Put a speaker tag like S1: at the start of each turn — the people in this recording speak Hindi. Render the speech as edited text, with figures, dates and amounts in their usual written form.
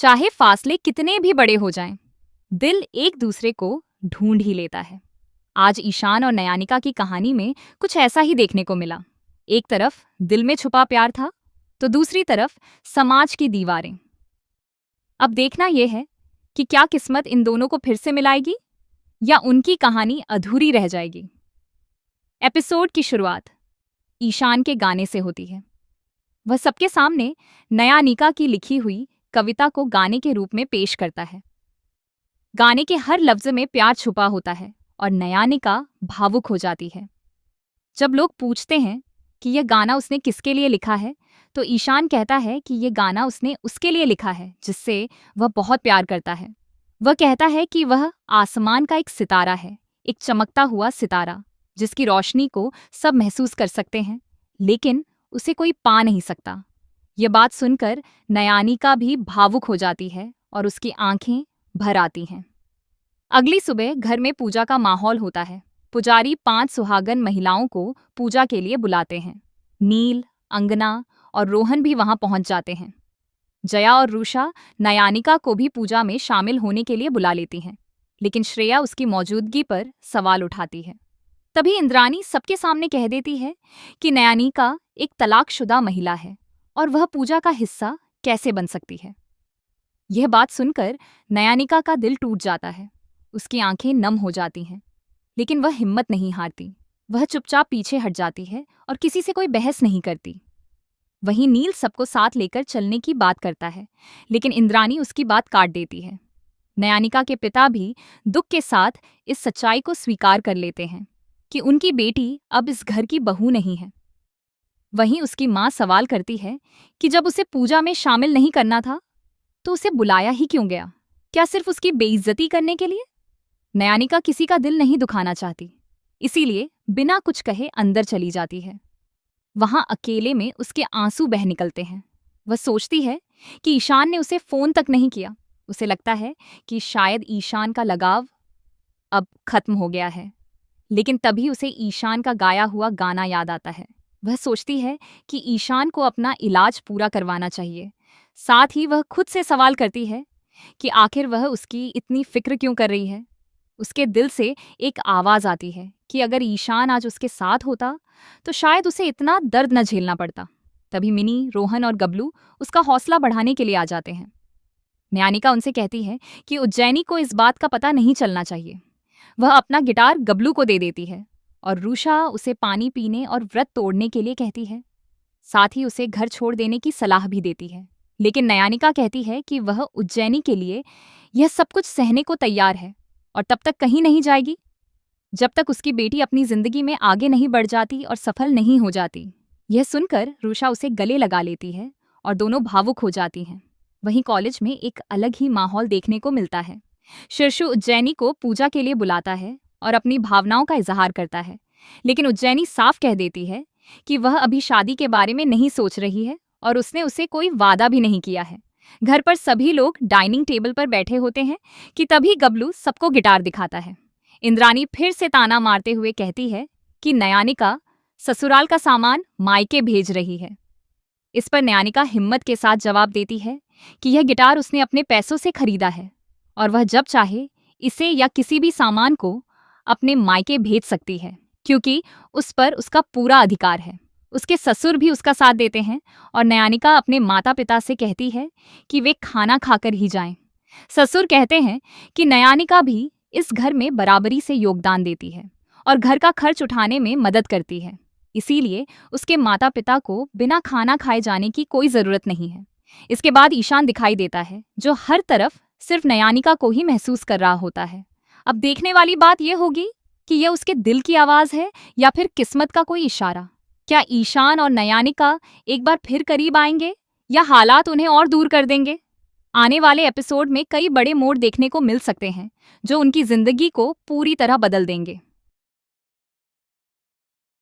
S1: चाहे फासले कितने भी बड़े हो जाएं, दिल एक दूसरे को ढूंढ ही लेता है। आज ईशान और नयानिका की कहानी में कुछ ऐसा ही देखने को मिला। एक तरफ दिल में छुपा प्यार था, तो दूसरी तरफ समाज की दीवारें। अब देखना यह है कि क्या किस्मत इन दोनों को फिर से मिलाएगी या उनकी कहानी अधूरी रह जाएगी। एपिसोड की शुरुआत ईशान के गाने से होती है। वह सबके सामने नयानिका की लिखी हुई कविता को गाने के रूप में पेश करता है। गाने के हर लफ्ज में प्यार छुपा होता है और नयानिका भावुक हो जाती है। जब लोग पूछते हैं कि यह गाना उसने किसके लिए लिखा है, तो ईशान कहता है कि यह गाना उसने उसके लिए लिखा है जिससे वह बहुत प्यार करता है। वह कहता है कि वह आसमान का एक सितारा है, एक चमकता हुआ सितारा जिसकी रोशनी को सब महसूस कर सकते हैं, लेकिन उसे कोई पा नहीं सकता। यह बात सुनकर नयानिका भी भावुक हो जाती है और उसकी आंखें भर आती हैं। अगली सुबह घर में पूजा का माहौल होता है। पुजारी 5 सुहागन महिलाओं को पूजा के लिए बुलाते हैं। नील, अंगना और रोहन भी वहां पहुंच जाते हैं। जया और रूषा नयानिका को भी पूजा में शामिल होने के लिए बुला लेती हैं, लेकिन श्रेया उसकी मौजूदगी पर सवाल उठाती है। तभी इंद्रानी सबके सामने कह देती है कि नयानिका एक तलाकशुदा महिला है और वह पूजा का हिस्सा कैसे बन सकती है। यह बात सुनकर नयानिका का दिल टूट जाता है। उसकी आंखें नम हो जाती हैं, लेकिन वह हिम्मत नहीं हारती। वह चुपचाप पीछे हट जाती है और किसी से कोई बहस नहीं करती। वहीं नील सबको साथ लेकर चलने की बात करता है, लेकिन इंद्रानी उसकी बात काट देती है। नयानिका के पिता भी दुख के साथ इस सच्चाई को स्वीकार कर लेते हैं कि उनकी बेटी अब इस घर की बहू नहीं है। वहीं उसकी माँ सवाल करती है कि जब उसे पूजा में शामिल नहीं करना था, तो उसे बुलाया ही क्यों गया? क्या सिर्फ उसकी बेइज्जती करने के लिए? नयानिका किसी का दिल नहीं दुखाना चाहती, इसीलिए बिना कुछ कहे अंदर चली जाती है। वहां अकेले में उसके आंसू बह निकलते हैं। वह सोचती है कि ईशान ने उसे फोन तक नहीं किया। उसे लगता है कि शायद ईशान का लगाव अब खत्म हो गया है। लेकिन तभी उसे ईशान का गाया हुआ गाना याद आता है। वह सोचती है कि ईशान को अपना इलाज पूरा करवाना चाहिए। साथ ही वह खुद से सवाल करती है कि आखिर वह उसकी इतनी फिक्र क्यों कर रही है। उसके दिल से एक आवाज़ आती है कि अगर ईशान आज उसके साथ होता तो शायद उसे इतना दर्द न झेलना पड़ता। तभी मिनी, रोहन और गबलू उसका हौसला बढ़ाने के लिए आ जाते हैं। नयानिका उनसे कहती है कि उज्जैनी को इस बात का पता नहीं चलना चाहिए। वह अपना गिटार गबलू को दे देती है और रूषा उसे पानी पीने और व्रत तोड़ने के लिए कहती है। साथ ही उसे घर छोड़ देने की सलाह भी देती है। लेकिन नयानिका कहती है कि वह उज्जैनी के लिए यह सब कुछ सहने को तैयार है और तब तक कहीं नहीं जाएगी जब तक उसकी बेटी अपनी जिंदगी में आगे नहीं बढ़ जाती और सफल नहीं हो जाती। यह सुनकर रूषा उसे गले लगा लेती है और दोनों भावुक हो जाती हैं। वहीं कॉलेज में एक अलग ही माहौल देखने को मिलता है। शीर्षु उज्जैनी को पूजा के लिए बुलाता है और अपनी भावनाओं का इजहार करता है, लेकिन उज्जैनी साफ कह देती है कि वह अभी शादी के बारे में नहीं सोच रही है और उसने उसे कोई वादा भी नहीं किया है। घर पर सभी लोग डाइनिंग टेबल पर बैठे होते हैं कि तभी गबलू सबको गिटार दिखाता है। इंद्रानी फिर से ताना मारते हुए कहती है कि नयानिका ससुराल का सामान मायके भेज रही है। इस पर नयानिका हिम्मत के साथ जवाब देती है कि यह गिटार उसने अपने पैसों से खरीदा है और वह जब चाहे इसे या किसी भी सामान को अपने मायके भेज सकती है, क्योंकि उस पर उसका पूरा अधिकार है। उसके ससुर भी उसका साथ देते हैं और नयानिका अपने माता पिता से कहती है कि वे खाना खाकर ही जाएं। ससुर कहते हैं कि नयानिका भी इस घर में बराबरी से योगदान देती है और घर का खर्च उठाने में मदद करती है, इसीलिए उसके माता पिता को बिना खाना खाए जाने की कोई जरूरत नहीं है। इसके बाद ईशान दिखाई देता है, जो हर तरफ सिर्फ नयानिका को ही महसूस कर रहा होता है। अब देखने वाली बात यह होगी कि यह उसके दिल की आवाज है या फिर किस्मत का कोई इशारा। क्या ईशान और नयानिका एक बार फिर करीब आएंगे या हालात उन्हें और दूर कर देंगे? आने वाले एपिसोड में कई बड़े मोड़ देखने को मिल सकते हैं, जो उनकी जिंदगी को पूरी तरह बदल देंगे।